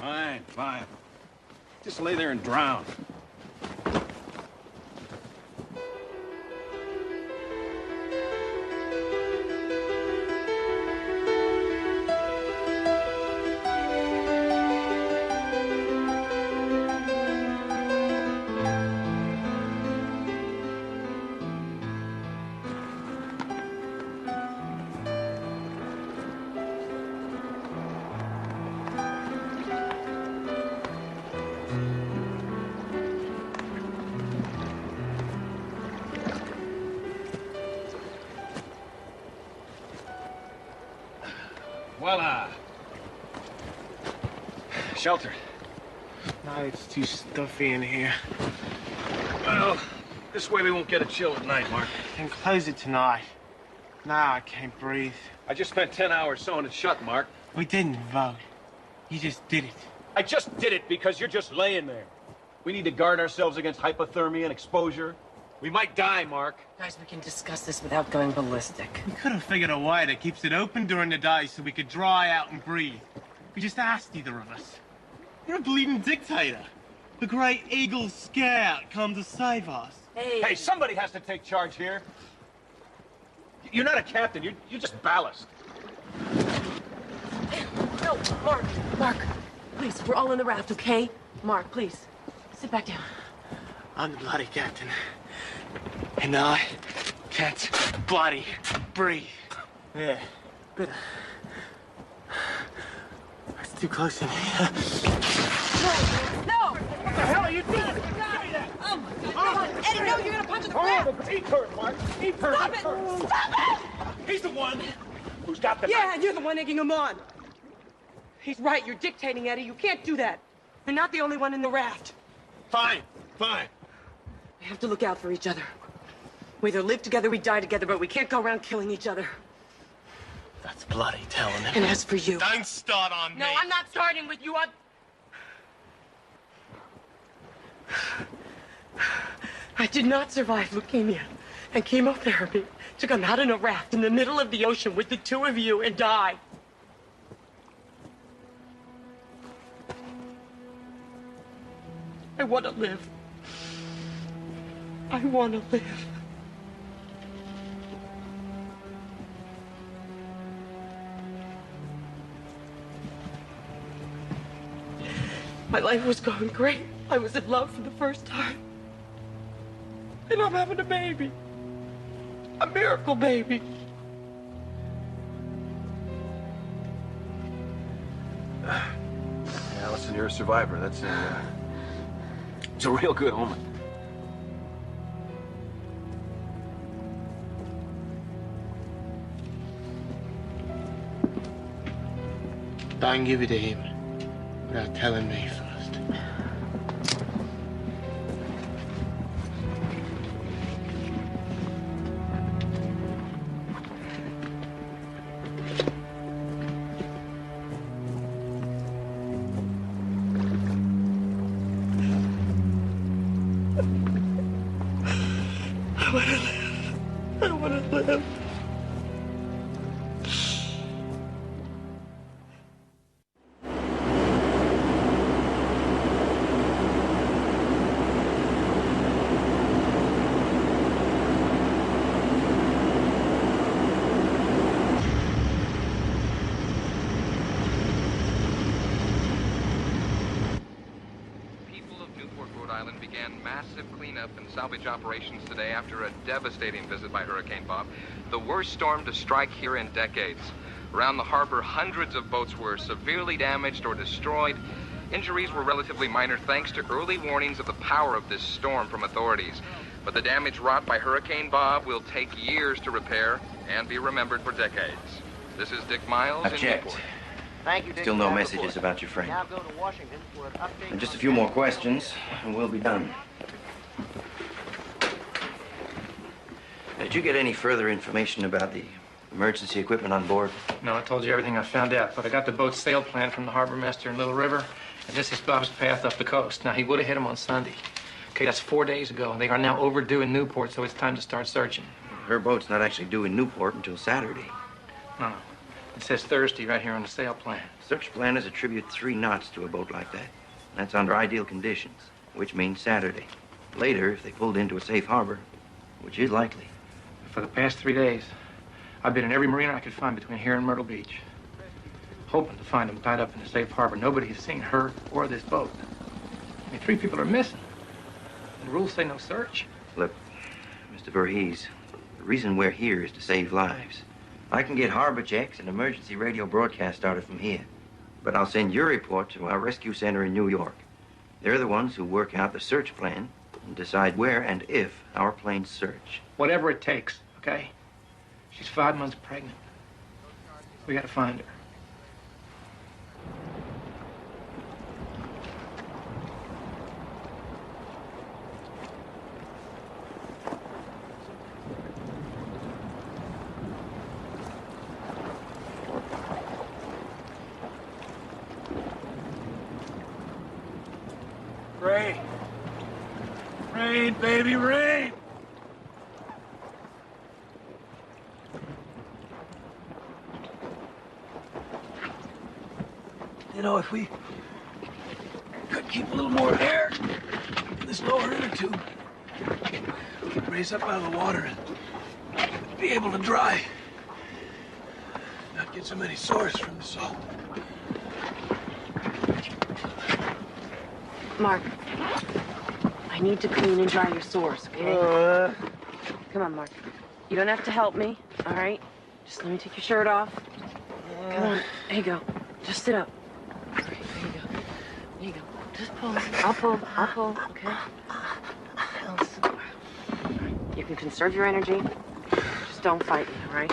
Fine, fine. Just lay there and drown. Voila. Sheltered. No, it's too stuffy in here. Well, this way we won't get a chill at night, Mark. Then close it tonight. Now I can't breathe. I just spent 10 hours sewing it shut, Mark. We didn't vote. You just did it. I just did it because you're just laying there. We need to guard ourselves against hypothermia and exposure. We might die, Mark. Guys, we can discuss this without going ballistic. We could have figured a way that keeps it open during the day so we could dry out and breathe. We just asked either of us. You're a bleeding dictator. The great Eagle Scout come to save us. Hey, somebody has to take charge here. You're not a captain. You're just ballast. No, Mark, please, we're all in the raft, okay? Mark, please, sit back down. I'm the bloody captain. And I can't bloody breathe. Yeah, but it's too close in here. No! What the hell are you doing? Give me that! Oh, my God. Eddie, no, you're gonna punch in the raft! He hurt, Mark. He hurt. Stop it! Stop it! He's the one who's got the... Yeah, and you're the one egging him on. He's right. You're dictating, Eddie. You can't do that. You're not the only one in the raft. Fine, fine. We have to look out for each other. We either live together, we die together, but we can't go around killing each other. That's bloody telling him. And as for you... Don't start on me. No, I'm not starting with you. I did not survive leukemia and chemotherapy to come out in a raft in the middle of the ocean with the two of you and die. I want to live. I want to live. My life was going great. I was in love for the first time. And I'm having a baby. A miracle baby. Allison, you're a survivor. That's it's a real good omen. Don't give it to him without telling me first. I want to live. Began massive cleanup and salvage operations today after a devastating visit by Hurricane Bob, the worst storm to strike here in decades. Around the harbor, hundreds of boats were severely damaged or destroyed. Injuries were relatively minor thanks to early warnings of the power of this storm from authorities. But the damage wrought by Hurricane Bob will take years to repair and be remembered for decades. This is Dick Miles in Object. Newport. Thank you, Dick. Still no messages about your friend. Now go to Washington for an update. And just a few more questions, and we'll be done. Did you get any further information about the emergency equipment on board? No, I told you everything I found out, but I got the boat's sail plan from the harbor master in Little River, and this is Bob's path up the coast. Now, he would have hit him on Sunday. Okay, that's 4 days ago. They are now overdue in Newport, so it's time to start searching. Her boat's not actually due in Newport until Saturday. No. It says Thursday right here on the sail plan. Search planners attribute 3 knots to a boat like that. That's under ideal conditions, which means Saturday. Later, if they pulled into a safe harbor, which is likely. For the past 3 days, I've been in every marina I could find between here and Myrtle Beach, hoping to find them tied up in a safe harbor. Nobody has seen her or this boat. I mean, 3 people are missing. And the rules say no search. Look, Mr. Voorhees, the reason we're here is to save lives. I can get harbor checks and emergency radio broadcast started from here. But I'll send your report to our rescue center in New York. They're the ones who work out the search plan and decide where and if our planes search. Whatever it takes, okay? She's 5 months pregnant. We gotta find her. Rain. Rain, baby, rain. You know, if we could keep a little more air in this lower inner tube, we could raise up out of the water and be able to dry. Not get so many sores from the salt. Mark, I need to clean and dry your sores, okay? Come on, Mark. You don't have to help me, all right? Just let me take your shirt off. Come on, there you go. Just sit up. All right, there you go. There you go. Just pull. I'll pull, okay? Allison. You can conserve your energy. Just don't fight me, all right?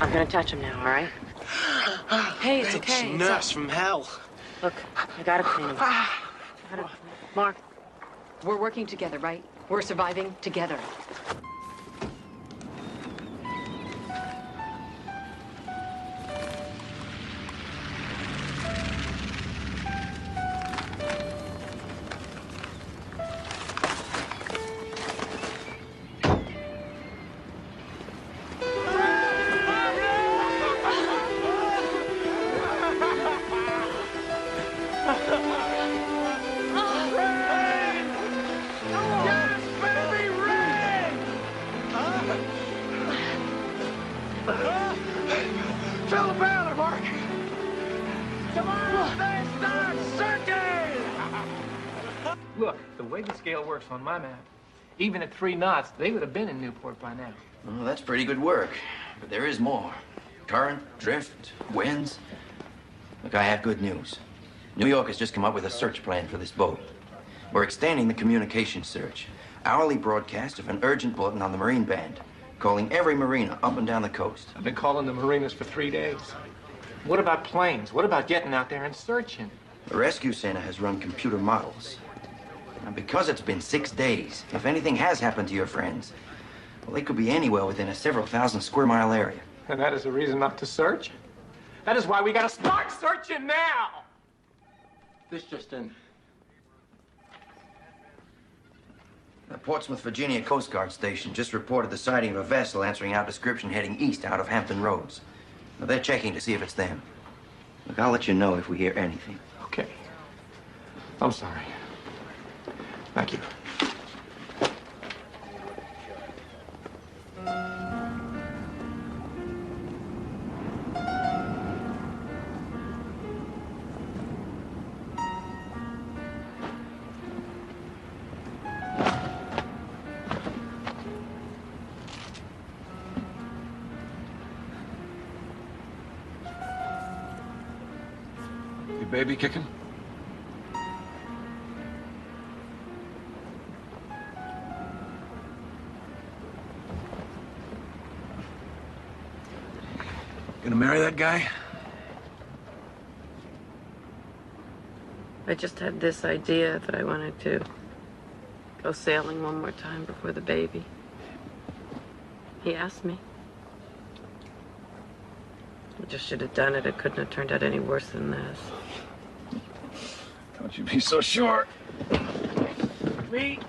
I'm gonna touch him now, all right? Hey, it's okay. Nurse from hell. Look, I gotta clean him. Mark, We're working together, right? We're surviving together. Look, the way the scale works on my map, even at 3 knots, they would have been in Newport by now. Well, that's pretty good work, but there is more. Current, drift, winds. Look, I have good news. New York has just come up with a search plan for this boat. We're extending the communication search. Hourly broadcast of an urgent bulletin on the Marine Band, calling every marina up and down the coast. I've been calling the marinas for 3 days. What about planes? What about getting out there and searching? The rescue center has run computer models. And because it's been 6 days, if anything has happened to your friends, well, they could be anywhere within a several thousand square mile area. And that is a reason not to search? That is why we gotta start searching now! This just in. The Portsmouth, Virginia Coast Guard Station just reported the sighting of a vessel answering our description heading east out of Hampton Roads. Now, they're checking to see if it's them. Look, I'll let you know if we hear anything. Okay. I'm sorry. Thank you. Your baby kicking? Gonna marry that guy? I just had this idea that I wanted to go sailing one more time before the baby. He asked me. I just should have done it. It couldn't have turned out any worse than this. Don't you be so sure. Me?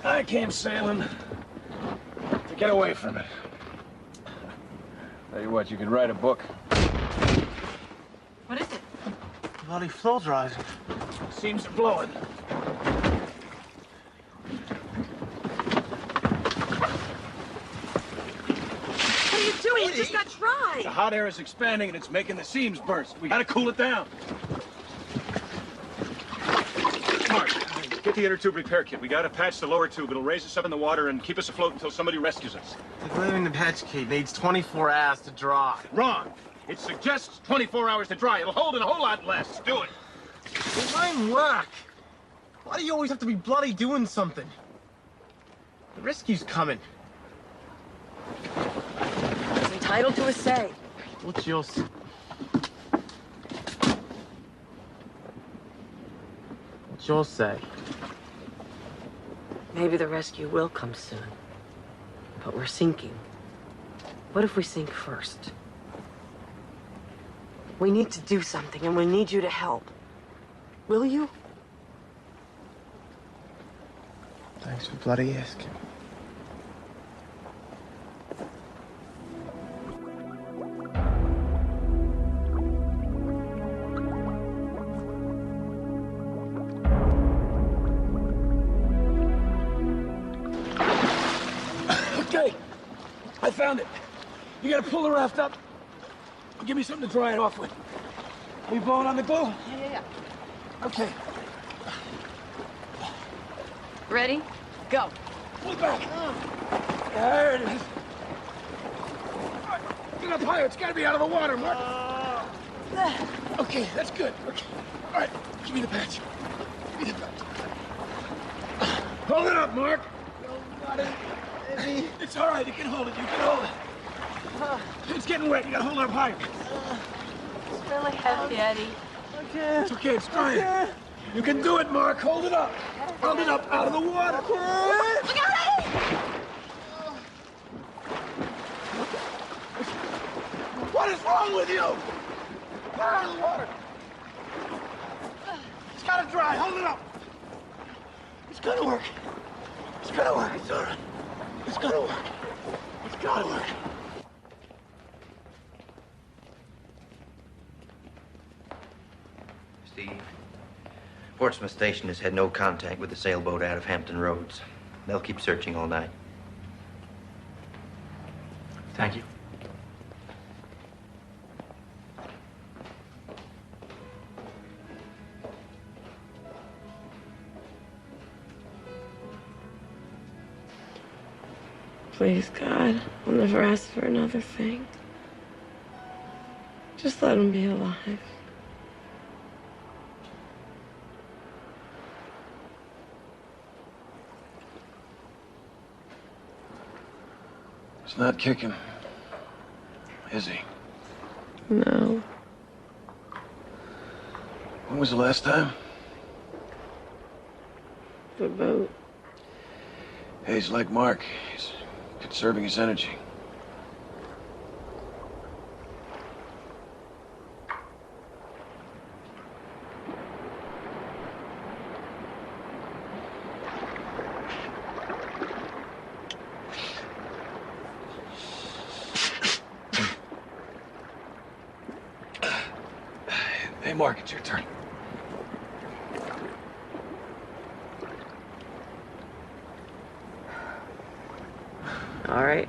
I came sailing to get away from it. Tell you what, you can write a book. What is it? Bloody flow's rising. Seems to blowing. What are you doing? It just got dry. The hot air is expanding and it's making the seams burst. We gotta cool it down. Mark, get the inner tube repair kit. We gotta patch the lower tube. It'll raise us up in the water and keep us afloat until somebody rescues us. The glue in the patch kit needs 24 hours to dry. Wrong. It suggests 24 hours to dry. It'll hold in a whole lot less. Do it. It won't work. Why do you always have to be bloody doing something? The rescue's coming. He's entitled to a say. What's yours? What's yours say? Maybe the rescue will come soon. But we're sinking. What if we sink first? We need to do something, and we need you to help. Will you? Thanks for bloody asking. Okay, I found it. You gotta pull the raft up. Give me something to dry it off with. Are you blowing on the glue? Yeah. Okay. Ready? Go. Pull it back. There it is. All right, get up higher. It's gotta be out of the water, Mark. Okay, that's good. Okay. All right, give me the patch. Give me the patch. Hold it up, Mark. It's all right. You can hold it. You can hold it. It's getting wet. You gotta hold it up higher. It's really heavy, Eddie. It's okay. It's drying. You can do it, Mark. Hold it up. Hold it up out of the water. What is wrong with you? Get out of the water. It's gotta dry. Hold it up. It's gonna work. It's gonna work. It's all right. It's gonna work. It's gotta work. Steve, Portsmouth Station has had no contact with the sailboat out of Hampton Roads. They'll keep searching all night. Thank you. Please, God, I'll never ask for another thing. Just let him be alive. He's not kicking, is he? No. When was the last time? The boat. Hey, he's like Mark. He's conserving his energy. Hey, Mark, it's your turn. All right.